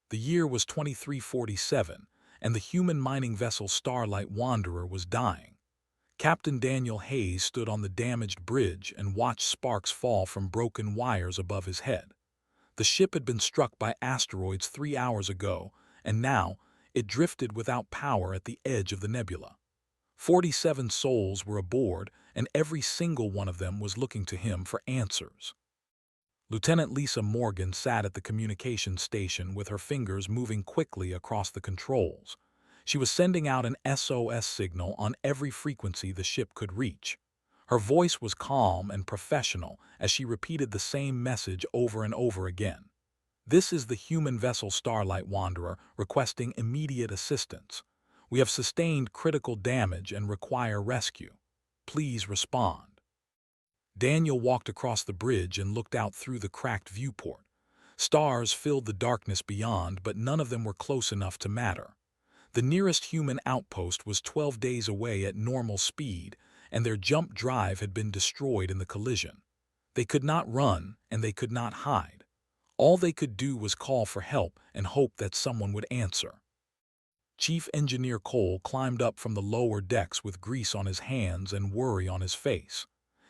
The year was 2347, and the human mining vessel Starlight Wanderer was dying. Captain Daniel Hayes stood on the damaged bridge and watched sparks fall from broken wires above his head. The ship had been struck by asteroids 3 hours ago, and now it drifted without power at the edge of the nebula. 47 souls were aboard, and every single one of them was looking to him for answers. Lieutenant Lisa Morgan sat at the communications station with her fingers moving quickly across the controls. She was sending out an SOS signal on every frequency the ship could reach. Her voice was calm and professional as she repeated the same message over and over again. This is the human vessel Starlight Wanderer requesting immediate assistance. We have sustained critical damage and require rescue. Please respond. Daniel walked across the bridge and looked out through the cracked viewport. Stars filled the darkness beyond, but none of them were close enough to matter. The nearest human outpost was 12 days away at normal speed, and their jump drive had been destroyed in the collision. They could not run, and they could not hide. All they could do was call for help and hope that someone would answer. Chief Engineer Cole climbed up from the lower decks with grease on his hands and worry on his face.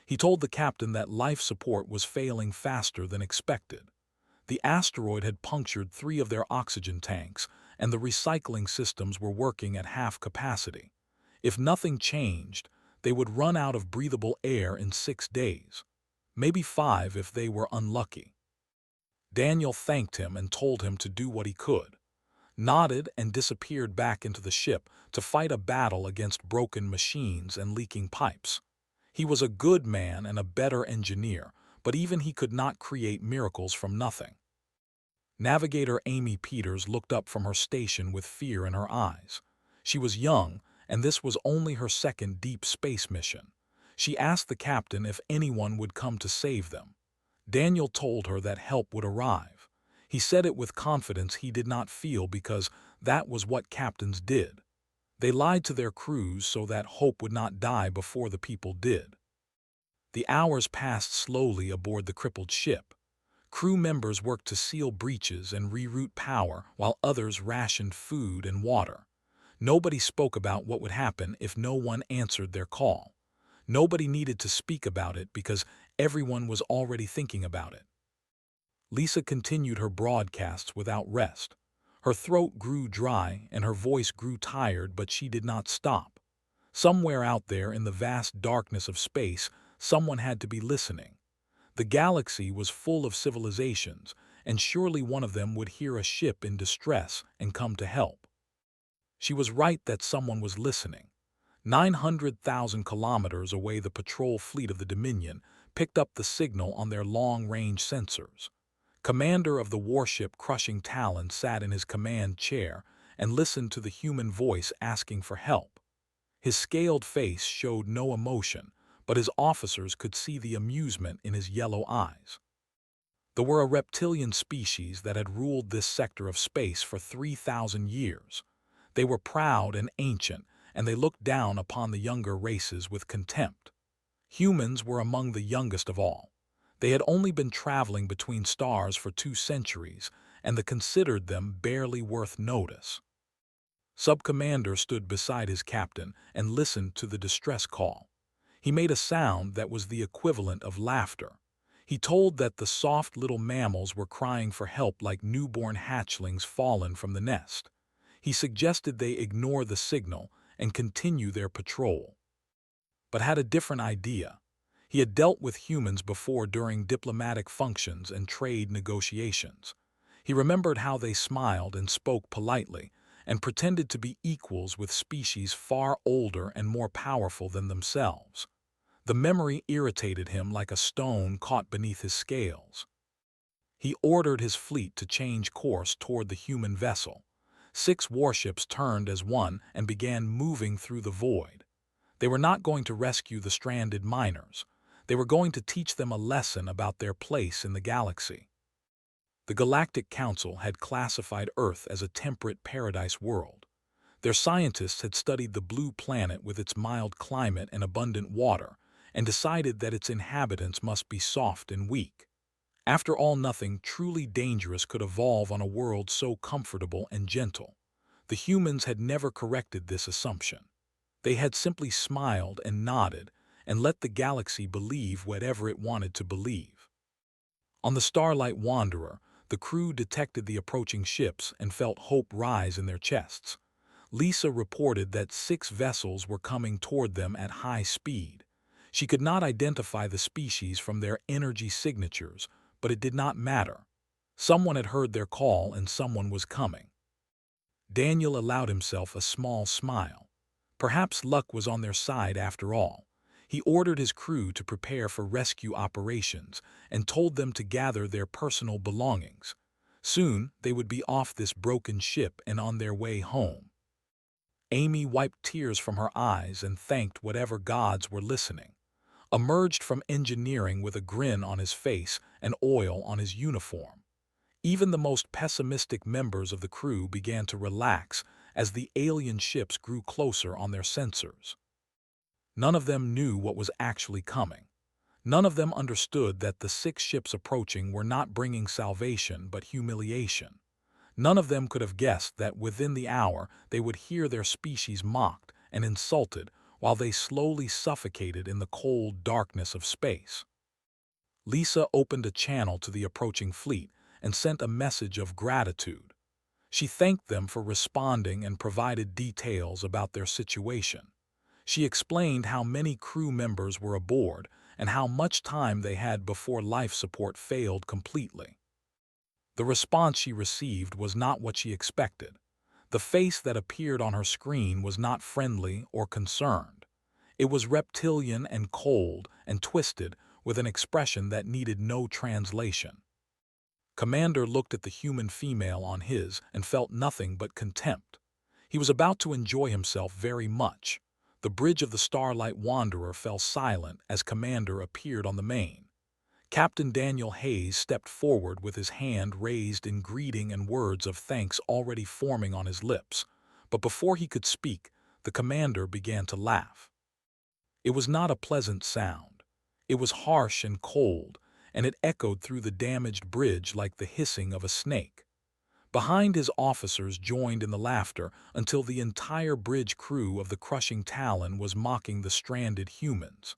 He told the captain that life support was failing faster than expected. The asteroid had punctured 3 of their oxygen tanks, and the recycling systems were working at half capacity. If nothing changed, they would run out of breathable air in 6 days. Maybe 5 if they were unlucky. Daniel thanked him and told him to do what he could, nodded and disappeared back into the ship to fight a battle against broken machines and leaking pipes. He was a good man and a better engineer, but even he could not create miracles from nothing. Navigator Amy Peters looked up from her station with fear in her eyes. She was young, and this was only her second deep space mission. She asked the captain if anyone would come to save them. Daniel told her that help would arrive. He said it with confidence he did not feel because that was what captains did. They lied to their crews so that hope would not die before the people did. The hours passed slowly aboard the crippled ship. Crew members worked to seal breaches and reroute power while others rationed food and water. Nobody spoke about what would happen if no one answered their call. Nobody needed to speak about it because everyone was already thinking about it. Lisa continued her broadcasts without rest. Her throat grew dry and her voice grew tired, but she did not stop. Somewhere out there in the vast darkness of space, someone had to be listening. The galaxy was full of civilizations, and surely one of them would hear a ship in distress and come to help. She was right that someone was listening. 900,000 kilometers away, the patrol fleet of the Dominion picked up the signal on their long-range sensors. Commander of the warship Crushing Talon sat in his command chair and listened to the human voice asking for help. His scaled face showed no emotion, but his officers could see the amusement in his yellow eyes. There were a reptilian species that had ruled this sector of space for 3,000 years. They were proud and ancient, and they looked down upon the younger races with contempt. Humans were among the youngest of all. They had only been traveling between stars for 2 centuries, and they considered them barely worth notice. Sub-Commander stood beside his captain and listened to the distress call. He made a sound that was the equivalent of laughter. He told that the soft little mammals were crying for help like newborn hatchlings fallen from the nest. He suggested they ignore the signal and continue their patrol, but had a different idea. He had dealt with humans before during diplomatic functions and trade negotiations. He remembered how they smiled and spoke politely and pretended to be equals with species far older and more powerful than themselves. The memory irritated him like a stone caught beneath his scales. He ordered his fleet to change course toward the human vessel. 6 warships turned as one and began moving through the void. They were not going to rescue the stranded miners. They were going to teach them a lesson about their place in the galaxy. The Galactic Council had classified Earth as a temperate paradise world. Their scientists had studied the blue planet with its mild climate and abundant water, and decided that its inhabitants must be soft and weak. After all, nothing truly dangerous could evolve on a world so comfortable and gentle. The humans had never corrected this assumption. They had simply smiled and nodded and let the galaxy believe whatever it wanted to believe. On the Starlight Wanderer, the crew detected the approaching ships and felt hope rise in their chests. Lisa reported that 6 vessels were coming toward them at high speed. She could not identify the species from their energy signatures, but it did not matter. Someone had heard their call and someone was coming. Daniel allowed himself a small smile. Perhaps luck was on their side after all. He ordered his crew to prepare for rescue operations and told them to gather their personal belongings. Soon, they would be off this broken ship and on their way home. Amy wiped tears from her eyes and thanked whatever gods were listening. Emerged from engineering with a grin on his face and oil on his uniform. Even the most pessimistic members of the crew began to relax as the alien ships grew closer on their sensors. None of them knew what was actually coming. None of them understood that the 6 ships approaching were not bringing salvation but humiliation. None of them could have guessed that within the hour they would hear their species mocked and insulted while they slowly suffocated in the cold darkness of space. Lisa opened a channel to the approaching fleet and sent a message of gratitude. She thanked them for responding and provided details about their situation. She explained how many crew members were aboard and how much time they had before life support failed completely. The response she received was not what she expected. The face that appeared on her screen was not friendly or concerned. It was reptilian and cold and twisted, with an expression that needed no translation. Commander looked at the human female on his and felt nothing but contempt. He was about to enjoy himself very much. The bridge of the Starlight Wanderer fell silent as Commander appeared on the main. Captain Daniel Hayes stepped forward with his hand raised in greeting and words of thanks already forming on his lips. But before he could speak, the commander began to laugh. It was not a pleasant sound. It was harsh and cold, and it echoed through the damaged bridge like the hissing of a snake. Behind his officers joined in the laughter until the entire bridge crew of the crushing Talon was mocking the stranded humans.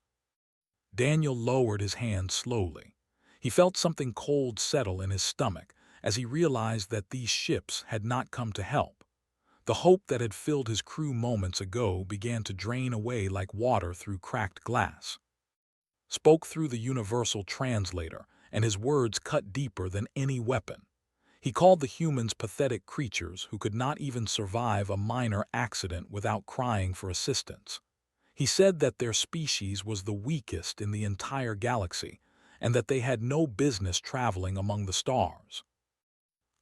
Daniel lowered his hand slowly. He felt something cold settle in his stomach as he realized that these ships had not come to help. The hope that had filled his crew moments ago began to drain away like water through cracked glass. Spoke through the universal translator, and his words cut deeper than any weapon. He called the humans pathetic creatures who could not even survive a minor accident without crying for assistance. He said that their species was the weakest in the entire galaxy, and that they had no business traveling among the stars.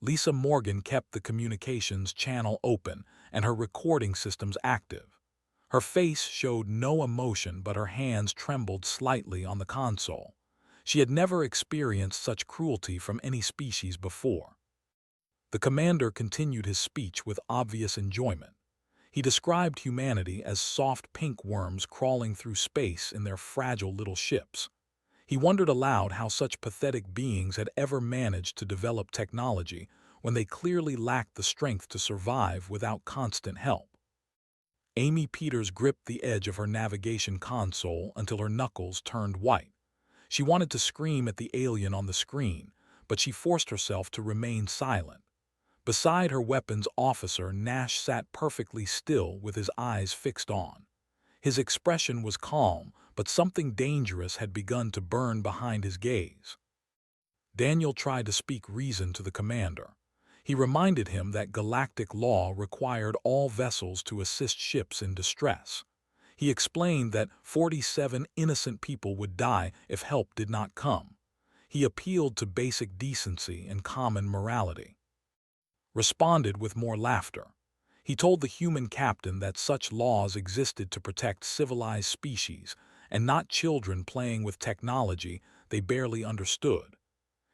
Lisa Morgan kept the communications channel open and her recording systems active. Her face showed no emotion, but her hands trembled slightly on the console. She had never experienced such cruelty from any species before. The commander continued his speech with obvious enjoyment. He described humanity as soft pink worms crawling through space in their fragile little ships. He wondered aloud how such pathetic beings had ever managed to develop technology when they clearly lacked the strength to survive without constant help. Amy Peters gripped the edge of her navigation console until her knuckles turned white. She wanted to scream at the alien on the screen, but she forced herself to remain silent. Beside her weapons officer, Nash sat perfectly still with his eyes fixed on. His expression was calm, but something dangerous had begun to burn behind his gaze. Daniel tried to speak reason to the commander. He reminded him that galactic law required all vessels to assist ships in distress. He explained that 47 innocent people would die if help did not come. He appealed to basic decency and common morality. Responded with more laughter. He told the human captain that such laws existed to protect civilized species and not children playing with technology they barely understood.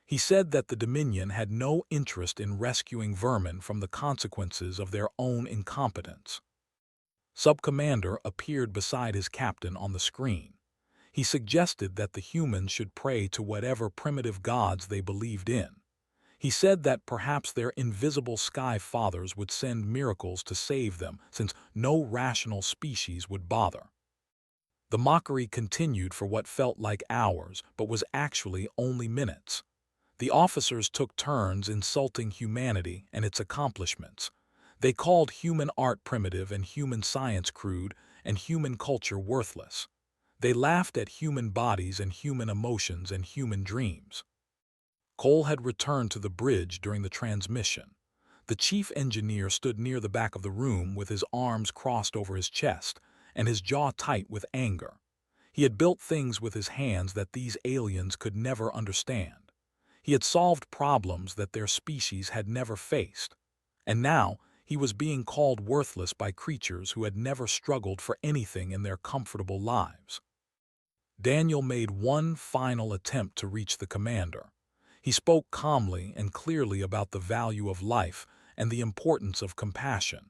He said that the Dominion had no interest in rescuing vermin from the consequences of their own incompetence. Sub-Commander appeared beside his captain on the screen. He suggested that the humans should pray to whatever primitive gods they believed in. He said that perhaps their invisible sky fathers would send miracles to save them, since no rational species would bother. The mockery continued for what felt like hours, but was actually only minutes. The officers took turns insulting humanity and its accomplishments. They called human art primitive and human science crude and human culture worthless. They laughed at human bodies and human emotions and human dreams. Cole had returned to the bridge during the transmission. The chief engineer stood near the back of the room with his arms crossed over his chest and his jaw tight with anger. He had built things with his hands that these aliens could never understand. He had solved problems that their species had never faced. And now, he was being called worthless by creatures who had never struggled for anything in their comfortable lives. Daniel made one final attempt to reach the commander. He spoke calmly and clearly about the value of life and the importance of compassion.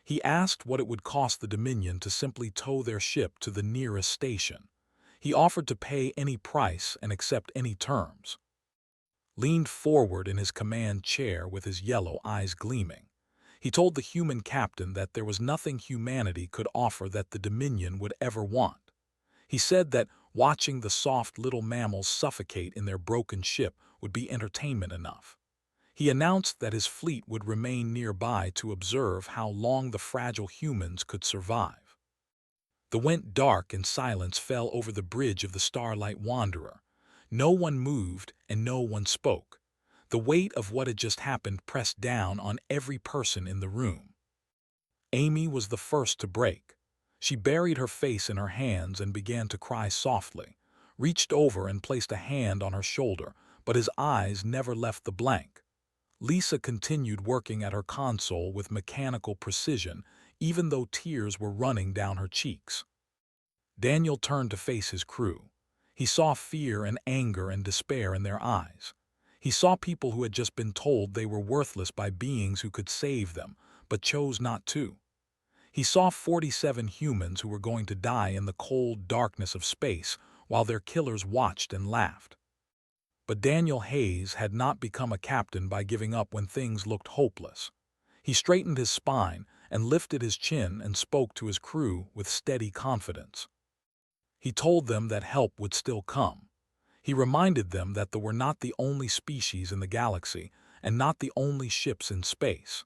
He asked what it would cost the Dominion to simply tow their ship to the nearest station. He offered to pay any price and accept any terms. Leaned forward in his command chair with his yellow eyes gleaming. He told the human captain that there was nothing humanity could offer that the Dominion would ever want. He said that watching the soft little mammals suffocate in their broken ship would be entertainment enough. He announced that his fleet would remain nearby to observe how long the fragile humans could survive. The went dark and silence fell over the bridge of the Starlight Wanderer. No one moved and no one spoke. The weight of what had just happened pressed down on every person in the room. Amy was the first to break. She buried her face in her hands and began to cry softly, reached over and placed a hand on her shoulder, but his eyes never left the blank. Lisa continued working at her console with mechanical precision, even though tears were running down her cheeks. Daniel turned to face his crew. He saw fear and anger and despair in their eyes. He saw people who had just been told they were worthless by beings who could save them, but chose not to. He saw 47 humans who were going to die in the cold darkness of space while their killers watched and laughed. But Daniel Hayes had not become a captain by giving up when things looked hopeless. He straightened his spine and lifted his chin and spoke to his crew with steady confidence. He told them that help would still come. He reminded them that they were not the only species in the galaxy and not the only ships in space.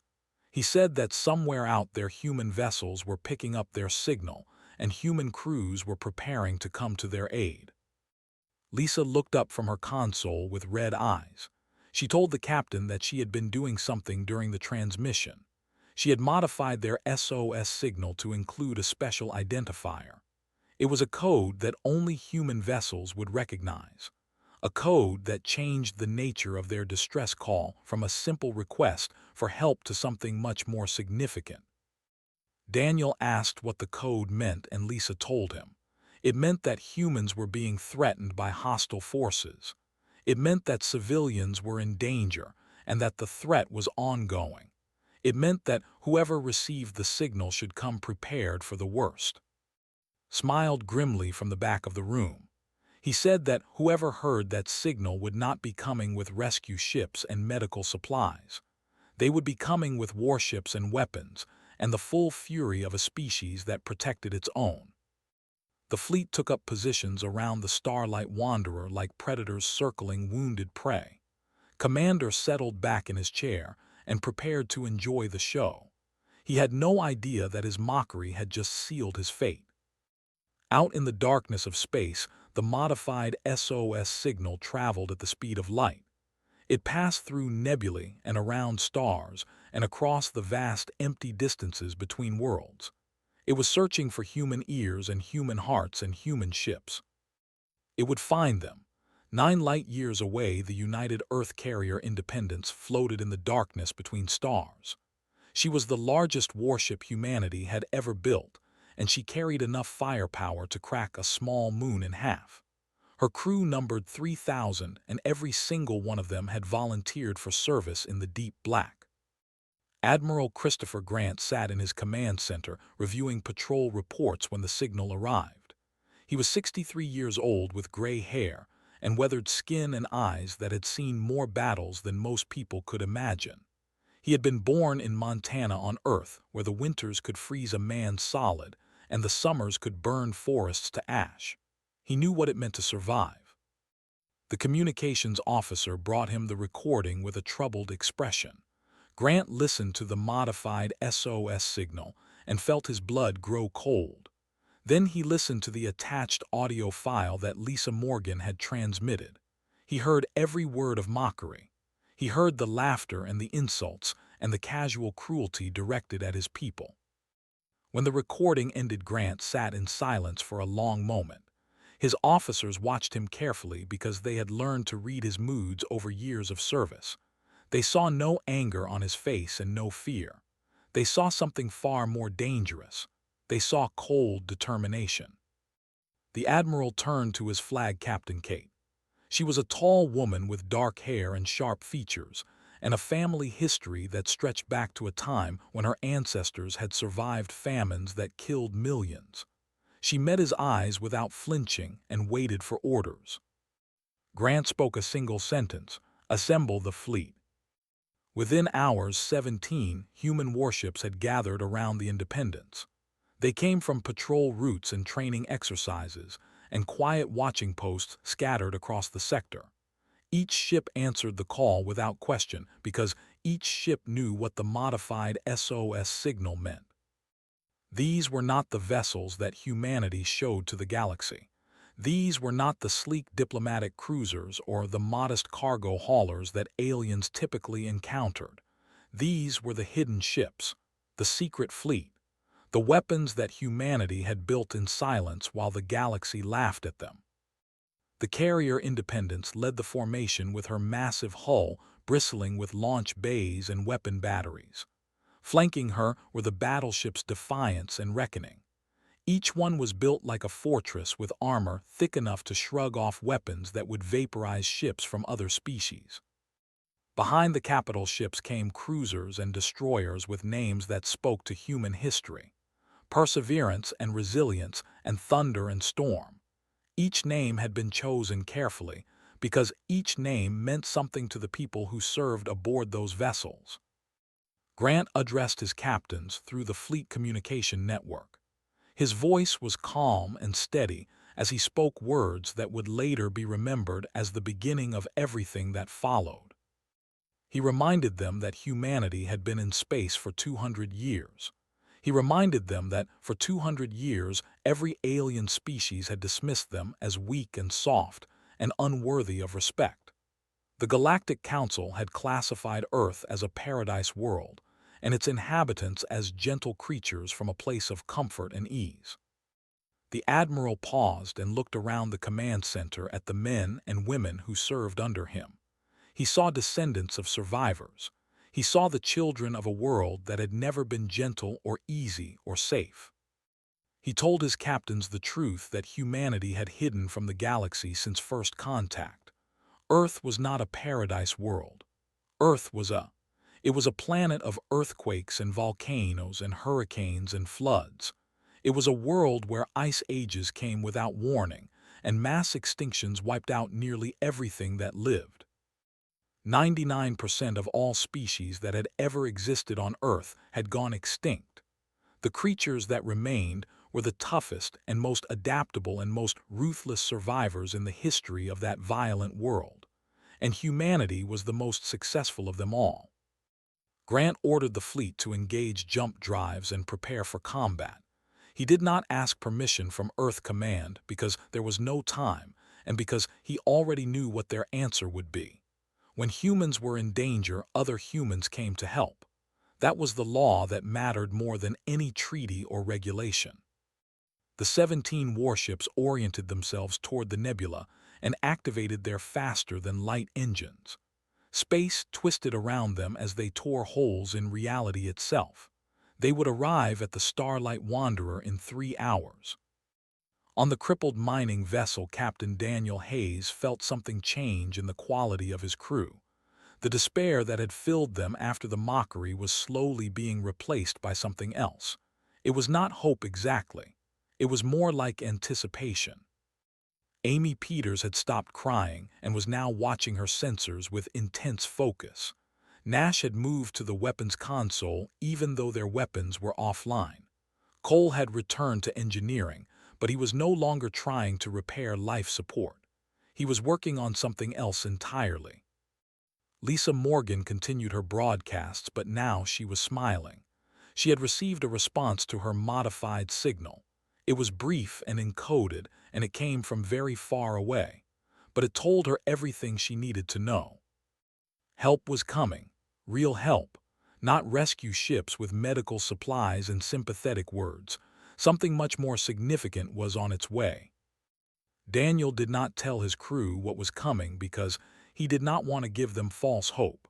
He said that somewhere out there human vessels were picking up their signal and human crews were preparing to come to their aid. Lisa looked up from her console with red eyes. She told the captain that she had been doing something during the transmission. She had modified their SOS signal to include a special identifier. It was a code that only human vessels would recognize. A code that changed the nature of their distress call from a simple request for help to something much more significant. Daniel asked what the code meant and Lisa told him. It meant that humans were being threatened by hostile forces. It meant that civilians were in danger and that the threat was ongoing. It meant that whoever received the signal should come prepared for the worst. Smiled grimly from the back of the room. He said that whoever heard that signal would not be coming with rescue ships and medical supplies. They would be coming with warships and weapons and the full fury of a species that protected its own. The fleet took up positions around the Starlight Wanderer like predators circling wounded prey. Commander settled back in his chair and prepared to enjoy the show. He had no idea that his mockery had just sealed his fate. Out in the darkness of space, the modified SOS signal traveled at the speed of light. It passed through nebulae and around stars and across the vast empty distances between worlds. It was searching for human ears and human hearts and human ships. It would find them. 9 light-years away, the United Earth carrier Independence floated in the darkness between stars. She was the largest warship humanity had ever built, and she carried enough firepower to crack a small moon in half. Her crew numbered 3,000, and every single one of them had volunteered for service in the deep black. Admiral Christopher Grant sat in his command center reviewing patrol reports when the signal arrived. He was 63 years old with gray hair and weathered skin and eyes that had seen more battles than most people could imagine. He had been born in Montana on Earth, where the winters could freeze a man solid and the summers could burn forests to ash. He knew what it meant to survive. The communications officer brought him the recording with a troubled expression. Grant listened to the modified SOS signal and felt his blood grow cold. Then he listened to the attached audio file that Lisa Morgan had transmitted. He heard every word of mockery. He heard the laughter and the insults and the casual cruelty directed at his people. When the recording ended, Grant sat in silence for a long moment. His officers watched him carefully because they had learned to read his moods over years of service. They saw no anger on his face and no fear. They saw something far more dangerous. They saw cold determination. The admiral turned to his flag captain, Kate. She was a tall woman with dark hair and sharp features, and a family history that stretched back to a time when her ancestors had survived famines that killed millions. She met his eyes without flinching and waited for orders. Grant spoke a single sentence: "Assemble the fleet." Within hours, 17 human warships had gathered around the Independence. They came from patrol routes and training exercises, and quiet watching posts scattered across the sector. Each ship answered the call without question because each ship knew what the modified SOS signal meant. These were not the vessels that humanity showed to the galaxy. These were not the sleek diplomatic cruisers or the modest cargo haulers that aliens typically encountered. These were the hidden ships, the secret fleet, the weapons that humanity had built in silence while the galaxy laughed at them. The carrier Independence led the formation with her massive hull bristling with launch bays and weapon batteries. Flanking her were the battleships Defiance and Reckoning. Each one was built like a fortress with armor thick enough to shrug off weapons that would vaporize ships from other species. Behind the capital ships came cruisers and destroyers with names that spoke to human history: Perseverance and Resilience and Thunder and Storm. Each name had been chosen carefully because each name meant something to the people who served aboard those vessels. Grant addressed his captains through the fleet communication network. His voice was calm and steady as he spoke words that would later be remembered as the beginning of everything that followed. He reminded them that humanity had been in space for 200 years. He reminded them that for 200 years every alien species had dismissed them as weak and soft and unworthy of respect. The Galactic Council had classified Earth as a paradise world, and its inhabitants as gentle creatures from a place of comfort and ease. The admiral paused and looked around the command center at the men and women who served under him. He saw descendants of survivors. He saw the children of a world that had never been gentle or easy or safe. He told his captains the truth that humanity had hidden from the galaxy since first contact. Earth was not a paradise world. Earth was It was a planet of earthquakes and volcanoes and hurricanes and floods. It was a world where ice ages came without warning and mass extinctions wiped out nearly everything that lived. 99% of all species that had ever existed on Earth had gone extinct. The creatures that remained were the toughest and most adaptable and most ruthless survivors in the history of that violent world, and humanity was the most successful of them all. Grant ordered the fleet to engage jump drives and prepare for combat. He did not ask permission from Earth Command because there was no time and because he already knew what their answer would be. When humans were in danger, other humans came to help. That was the law that mattered more than any treaty or regulation. The 17 warships oriented themselves toward the nebula and activated their faster-than-light engines. Space twisted around them as they tore holes in reality itself. They would arrive at the Starlight Wanderer in 3 hours. On the crippled mining vessel, Captain Daniel Hayes felt something change in the quality of his crew. The despair that had filled them after the mockery was slowly being replaced by something else. It was not hope exactly. It was more like anticipation. Amy Peters had stopped crying and was now watching her sensors with intense focus. Nash had moved to the weapons console even though their weapons were offline. Cole had returned to engineering, but he was no longer trying to repair life support. He was working on something else entirely. Lisa Morgan continued her broadcasts, but now she was smiling. She had received a response to her modified signal. It was brief and encoded, and it came from very far away. But it told her everything she needed to know. Help was coming. Real help. Not rescue ships with medical supplies and sympathetic words. Something much more significant was on its way. Daniel did not tell his crew what was coming because he did not want to give them false hope,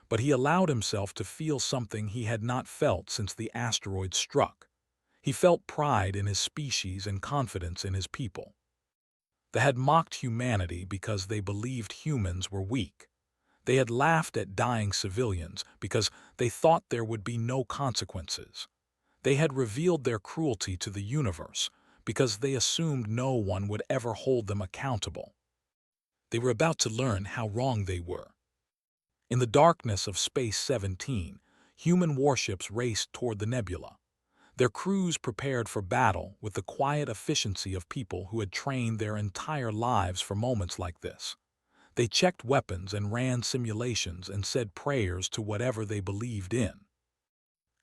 but he allowed himself to feel something he had not felt since the asteroid struck. He felt pride in his species and confidence in his people. They had mocked humanity because they believed humans were weak. They had laughed at dying civilians because they thought there would be no consequences. They had revealed their cruelty to the universe because they assumed no one would ever hold them accountable. They were about to learn how wrong they were. In the darkness of Space 17, human warships raced toward the nebula. Their crews prepared for battle with the quiet efficiency of people who had trained their entire lives for moments like this. They checked weapons and ran simulations and said prayers to whatever they believed in.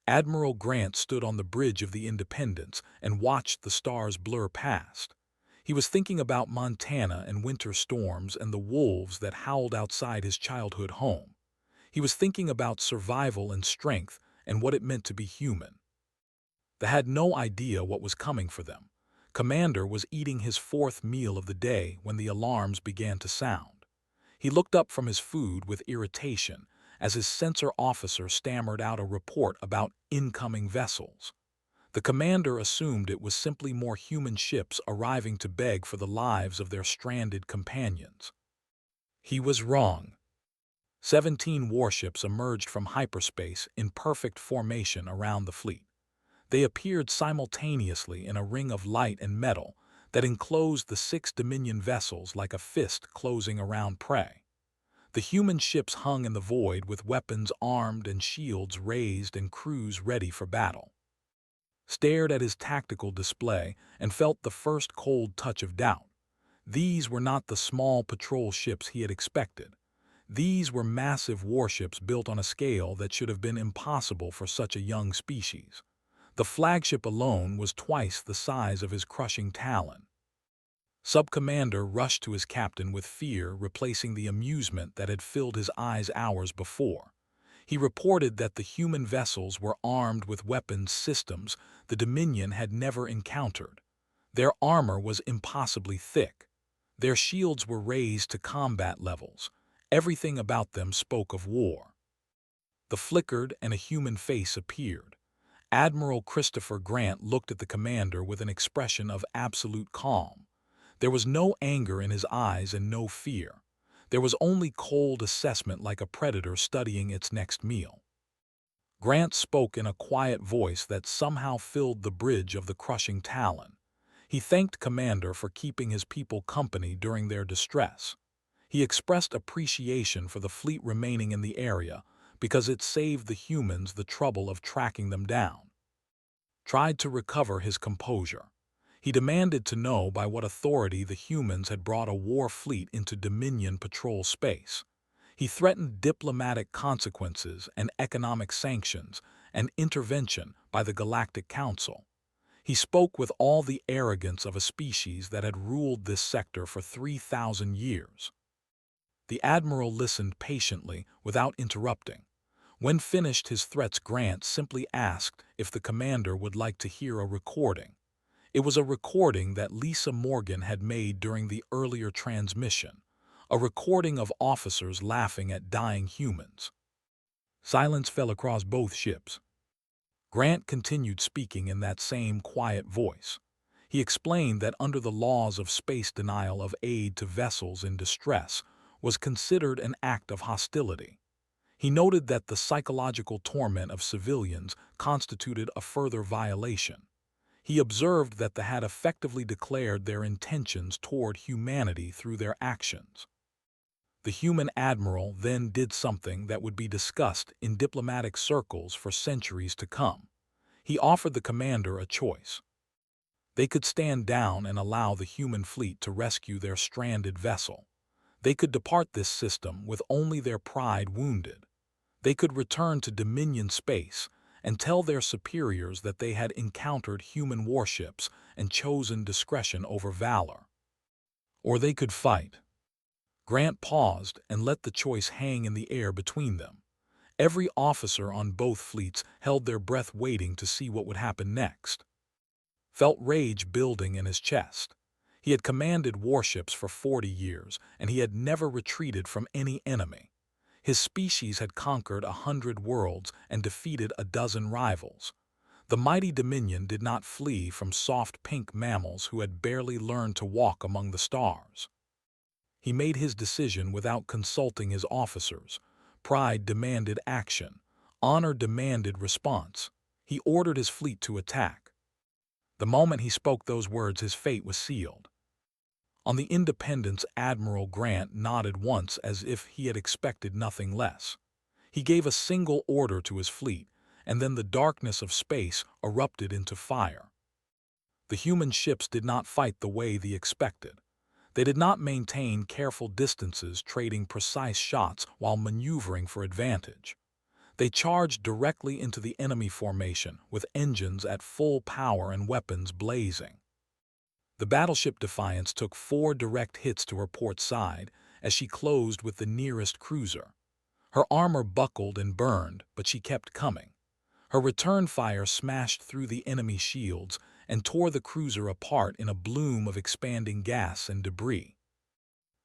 Admiral Grant stood on the bridge of the Independence and watched the stars blur past. He was thinking about Montana and winter storms and the wolves that howled outside his childhood home. He was thinking about survival and strength and what it meant to be human. They had no idea what was coming for them. Commander was eating his fourth meal of the day when the alarms began to sound. He looked up from his food with irritation as his sensor officer stammered out a report about incoming vessels. The commander assumed it was simply more human ships arriving to beg for the lives of their stranded companions. He was wrong. 17 warships emerged from hyperspace in perfect formation around the fleet. They appeared simultaneously in a ring of light and metal that enclosed the 6 Dominion vessels like a fist closing around prey. The human ships hung in the void with weapons armed and shields raised and crews ready for battle. Stared at his tactical display and felt the first cold touch of doubt. These were not the small patrol ships he had expected. These were massive warships built on a scale that should have been impossible for such a young species. The flagship alone was twice the size of his crushing talon. Sub-Commander rushed to his captain with fear replacing the amusement that had filled his eyes hours before. He reported that the human vessels were armed with weapons systems the Dominion had never encountered. Their armor was impossibly thick. Their shields were raised to combat levels. Everything about them spoke of war. The flickered and a human face appeared. Admiral Christopher Grant looked at the commander with an expression of absolute calm. There was no anger in his eyes and no fear. There was only cold assessment like a predator studying its next meal. Grant spoke in a quiet voice that somehow filled the bridge of the crushing talon. He thanked Commander for keeping his people company during their distress. He expressed appreciation for the fleet remaining in the area because it saved the humans the trouble of tracking them down. Tried to recover his composure. He demanded to know by what authority the humans had brought a war fleet into Dominion patrol space. He threatened diplomatic consequences and economic sanctions and intervention by the Galactic Council. He spoke with all the arrogance of a species that had ruled this sector for 3,000 years. The Admiral listened patiently without interrupting. When finished his threats, Grant simply asked if the commander would like to hear a recording. It was a recording that Lisa Morgan had made during the earlier transmission, a recording of officers laughing at dying humans. Silence fell across both ships. Grant continued speaking in that same quiet voice. He explained that under the laws of space, denial of aid to vessels in distress was considered an act of hostility. He noted that the psychological torment of civilians constituted a further violation. He observed that they had effectively declared their intentions toward humanity through their actions. The human admiral then did something that would be discussed in diplomatic circles for centuries to come. He offered the commander a choice. They could stand down and allow the human fleet to rescue their stranded vessel. They could depart this system with only their pride wounded. They could return to Dominion space and tell their superiors that they had encountered human warships and chosen discretion over valor. Or they could fight. Grant paused and let the choice hang in the air between them. Every officer on both fleets held their breath waiting to see what would happen next. Felt rage building in his chest. He had commanded warships for 40 years, and he had never retreated from any enemy. His species had conquered 100 worlds and defeated a dozen rivals. The mighty Dominion did not flee from soft pink mammals who had barely learned to walk among the stars. He made his decision without consulting his officers. Pride demanded action. Honor demanded response. He ordered his fleet to attack. The moment he spoke those words, his fate was sealed. On the Independence, Admiral Grant nodded once as if he had expected nothing less. He gave a single order to his fleet, and then the darkness of space erupted into fire. The human ships did not fight the way they expected. They did not maintain careful distances, trading precise shots while maneuvering for advantage. They charged directly into the enemy formation, with engines at full power and weapons blazing. The battleship Defiance took 4 direct hits to her port side as she closed with the nearest cruiser. Her armor buckled and burned, but she kept coming. Her return fire smashed through the enemy shields and tore the cruiser apart in a bloom of expanding gas and debris.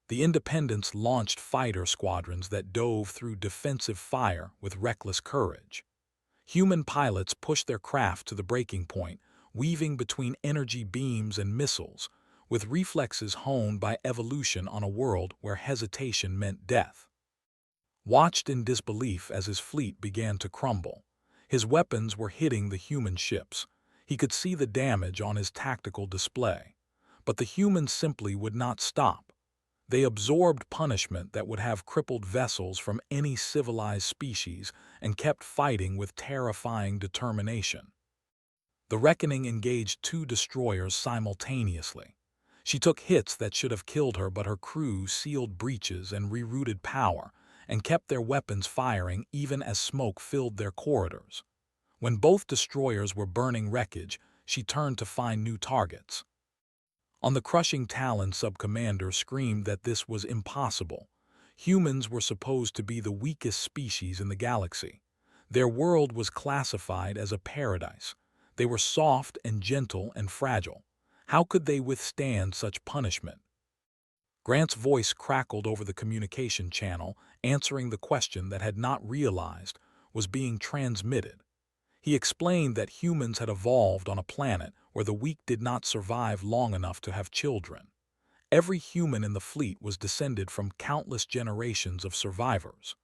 The Independence launched fighter squadrons that dove through defensive fire with reckless courage. Human pilots pushed their craft to the breaking point, weaving between energy beams and missiles, with reflexes honed by evolution on a world where hesitation meant death. Watched in disbelief as his fleet began to crumble. His weapons were hitting the human ships. He could see the damage on his tactical display. But the humans simply would not stop. They absorbed punishment that would have crippled vessels from any civilized species and kept fighting with terrifying determination. The Reckoning engaged 2 destroyers simultaneously. She took hits that should have killed her, but her crew sealed breaches and rerouted power and kept their weapons firing even as smoke filled their corridors. When both destroyers were burning wreckage, she turned to find new targets. On the Crushing Talon, Sub-Commander screamed that this was impossible. Humans were supposed to be the weakest species in the galaxy. Their world was classified as a paradise. They were soft and gentle and fragile. How could they withstand such punishment? Grant's voice crackled over the communication channel, answering the question that had not realized was being transmitted. He explained that humans had evolved on a planet where the weak did not survive long enough to have children. Every human in the fleet was descended from countless generations of survivors,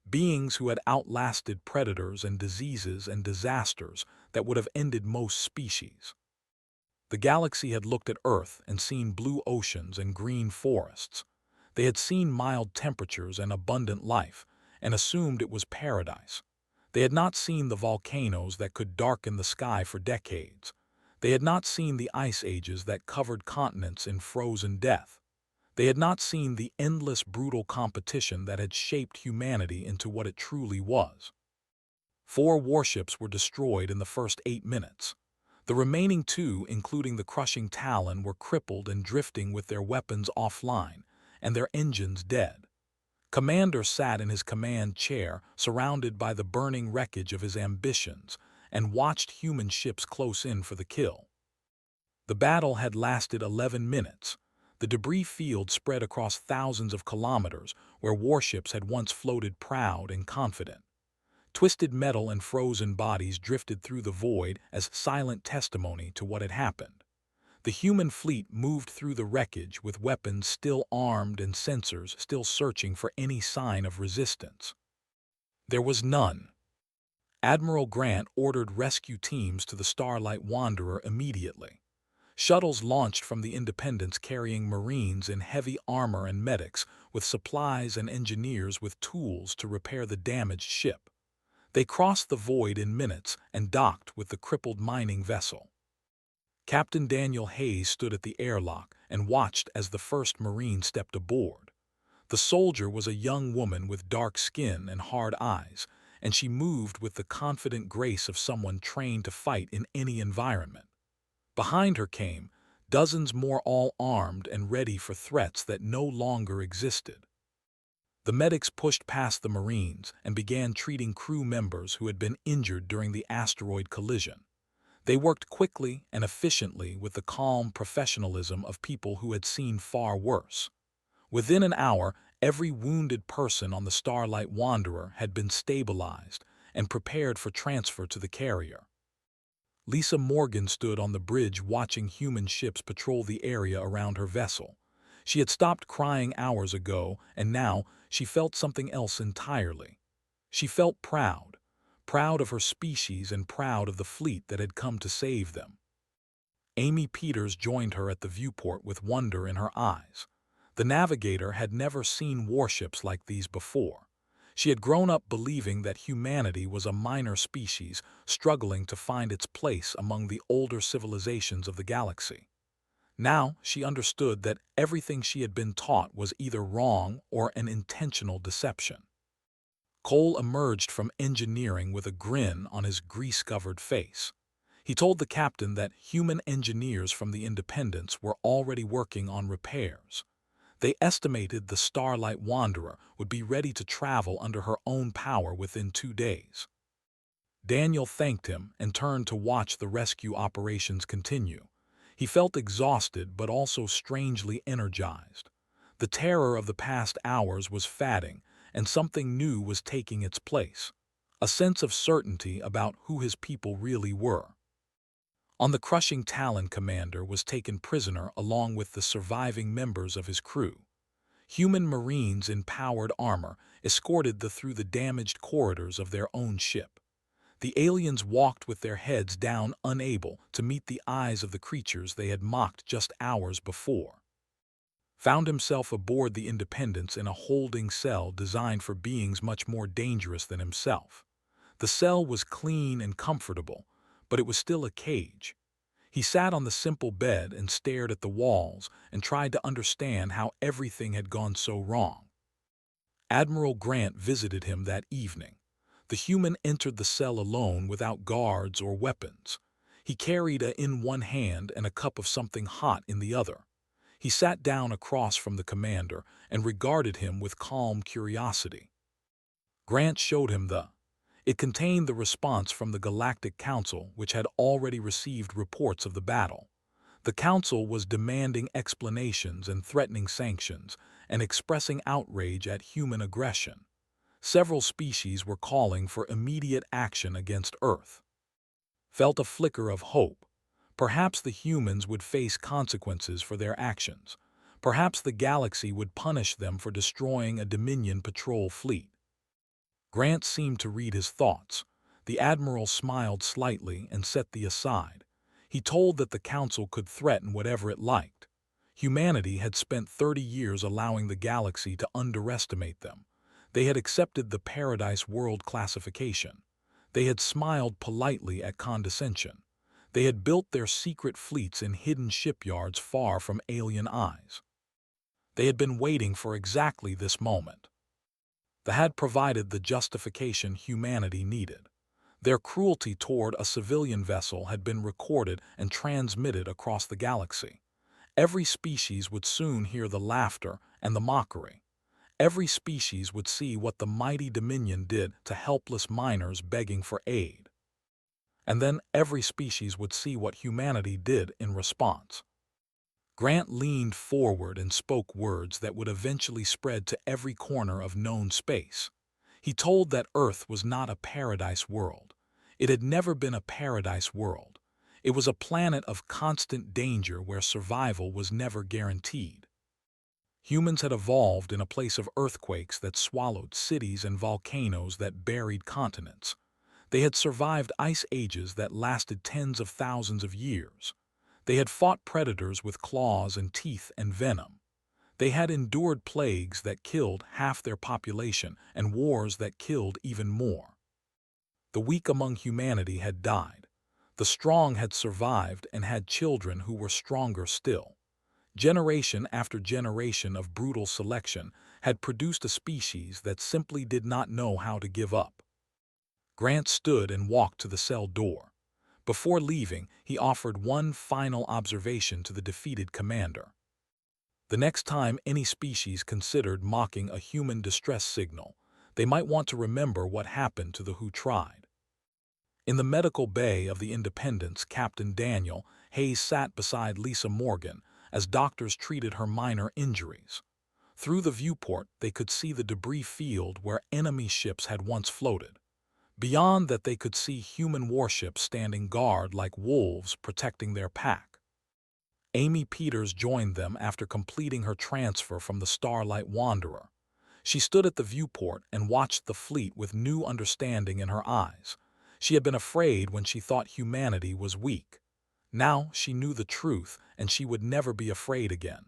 beings who had outlasted predators and diseases and disasters that would have ended most species. The galaxy had looked at Earth and seen blue oceans and green forests. They had seen mild temperatures and abundant life, and assumed it was paradise. They had not seen the volcanoes that could darken the sky for decades. They had not seen the ice ages that covered continents in frozen death. They had not seen the endless brutal competition that had shaped humanity into what it truly was. 4 warships were destroyed in the first 8 minutes. The remaining 2, including the Crushing Talon, were crippled and drifting with their weapons offline and their engines dead. Commander sat in his command chair, surrounded by the burning wreckage of his ambitions, and watched human ships close in for the kill. The battle had lasted 11 minutes. The debris field spread across thousands of kilometers where warships had once floated proud and confident. Twisted metal and frozen bodies drifted through the void as silent testimony to what had happened. The human fleet moved through the wreckage with weapons still armed and sensors still searching for any sign of resistance. There was none. Admiral Grant ordered rescue teams to the Starlight Wanderer immediately. Shuttles launched from the Independence carrying Marines in heavy armor and medics with supplies and engineers with tools to repair the damaged ship. They crossed the void in minutes and docked with the crippled mining vessel. Captain Daniel Hayes stood at the airlock and watched as the first Marine stepped aboard. The soldier was a young woman with dark skin and hard eyes, and she moved with the confident grace of someone trained to fight in any environment. Behind her came dozens more, all armed and ready for threats that no longer existed. The medics pushed past the Marines and began treating crew members who had been injured during the asteroid collision. They worked quickly and efficiently with the calm professionalism of people who had seen far worse. Within an hour, every wounded person on the Starlight Wanderer had been stabilized and prepared for transfer to the carrier. Lisa Morgan stood on the bridge watching human ships patrol the area around her vessel. She had stopped crying hours ago, and now she felt something else entirely. She felt proud of her species and proud of the fleet that had come to save them. Amy Peters joined her at the viewport with wonder in her eyes. The navigator had never seen warships like these before. She had grown up believing that humanity was a minor species struggling to find its place among the older civilizations of the galaxy. Now she understood that everything she had been taught was either wrong or an intentional deception. Cole emerged from engineering with a grin on his grease-covered face. He told the captain that human engineers from the Independence were already working on repairs. They estimated the Starlight Wanderer would be ready to travel under her own power within 2 days. Daniel thanked him and turned to watch the rescue operations continue. He felt exhausted but also strangely energized. The terror of the past hours was fading, and something new was taking its place. A sense of certainty about who his people really were. On the crushing Talon, commander was taken prisoner along with the surviving members of his crew. Human Marines in powered armor escorted them through the damaged corridors of their own ship. The aliens walked with their heads down, unable to meet the eyes of the creatures they had mocked just hours before. Found himself aboard the Independence in a holding cell designed for beings much more dangerous than himself. The cell was clean and comfortable, but it was still a cage. He sat on the simple bed and stared at the walls and tried to understand how everything had gone so wrong. Admiral Grant visited him that evening. The human entered the cell alone without guards or weapons. He carried in one hand and a cup of something hot in the other. He sat down across from the commander and regarded him with calm curiosity. Grant showed him It contained the response from the Galactic Council, which had already received reports of the battle. The Council was demanding explanations and threatening sanctions, and expressing outrage at human aggression. Several species were calling for immediate action against Earth. Felt a flicker of hope. Perhaps the humans would face consequences for their actions. Perhaps the galaxy would punish them for destroying a Dominion patrol fleet. Grant seemed to read his thoughts. The Admiral smiled slightly and set them aside. He told that the Council could threaten whatever it liked. Humanity had spent 30 years allowing the galaxy to underestimate them. They had accepted the Paradise World classification. They had smiled politely at condescension. They had built their secret fleets in hidden shipyards far from alien eyes. They had been waiting for exactly this moment. They had provided the justification humanity needed. Their cruelty toward a civilian vessel had been recorded and transmitted across the galaxy. Every species would soon hear the laughter and the mockery. Every species would see what the mighty Dominion did to helpless miners begging for aid. And then every species would see what humanity did in response. Grant leaned forward and spoke words that would eventually spread to every corner of known space. He told that Earth was not a paradise world. It had never been a paradise world. It was a planet of constant danger where survival was never guaranteed. Humans had evolved in a place of earthquakes that swallowed cities and volcanoes that buried continents. They had survived ice ages that lasted tens of thousands of years. They had fought predators with claws and teeth and venom. They had endured plagues that killed half their population and wars that killed even more. The weak among humanity had died. The strong had survived and had children who were stronger still. Generation after generation of brutal selection had produced a species that simply did not know how to give up. Grant stood and walked to the cell door. Before leaving, he offered one final observation to the defeated commander. The next time any species considered mocking a human distress signal, they might want to remember what happened to the who tried. In the medical bay of the Independence, Captain Daniel Hayes sat beside Lisa Morgan as doctors treated her minor injuries. Through the viewport, they could see the debris field where enemy ships had once floated. Beyond that, they could see human warships standing guard like wolves protecting their pack. Amy Peters joined them after completing her transfer from the Starlight Wanderer. She stood at the viewport and watched the fleet with new understanding in her eyes. She had been afraid when she thought humanity was weak. Now she knew the truth, and she would never be afraid again.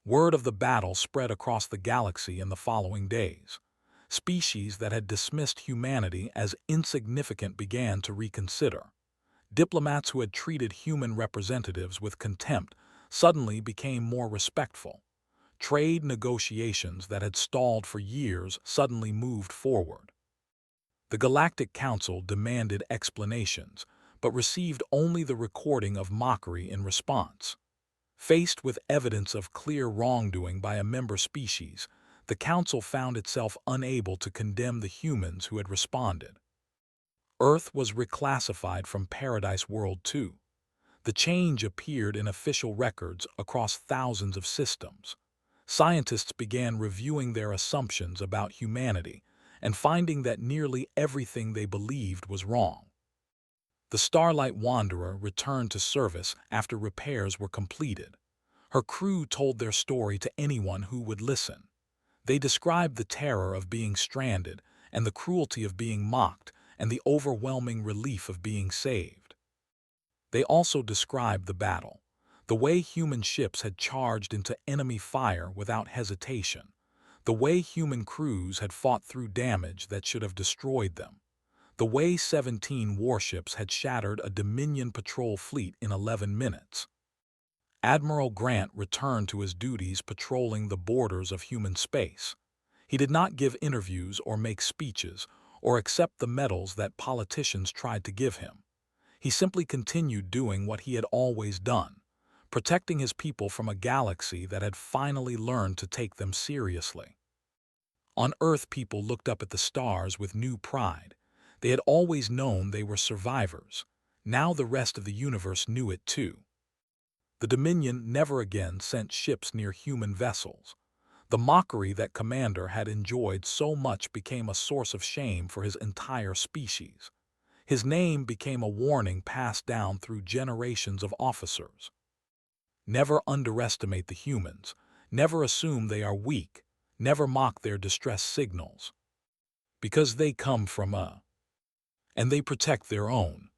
Word of the battle spread across the galaxy in the following days. Species that had dismissed humanity as insignificant began to reconsider. Diplomats who had treated human representatives with contempt suddenly became more respectful. Trade negotiations that had stalled for years suddenly moved forward. The Galactic Council demanded explanations, but received only the recording of mockery in response. Faced with evidence of clear wrongdoing by a member species, the Council found itself unable to condemn the humans who had responded. Earth was reclassified from Paradise World 2. The change appeared in official records across thousands of systems. Scientists began reviewing their assumptions about humanity and finding that nearly everything they believed was wrong. The Starlight Wanderer returned to service after repairs were completed. Her crew told their story to anyone who would listen. They described the terror of being stranded and the cruelty of being mocked and the overwhelming relief of being saved. They also described the battle, the way human ships had charged into enemy fire without hesitation, the way human crews had fought through damage that should have destroyed them, the way 17 warships had shattered a Dominion patrol fleet in 11 minutes. Admiral Grant returned to his duties patrolling the borders of human space. He did not give interviews or make speeches or accept the medals that politicians tried to give him. He simply continued doing what he had always done, protecting his people from a galaxy that had finally learned to take them seriously. On Earth, people looked up at the stars with new pride. They had always known they were survivors. Now the rest of the universe knew it too. The Dominion never again sent ships near human vessels. The mockery that Commander had enjoyed so much became a source of shame for his entire species. His name became a warning passed down through generations of officers. Never underestimate the humans. Never assume they are weak. Never mock their distress signals. Because they come from and they protect their own.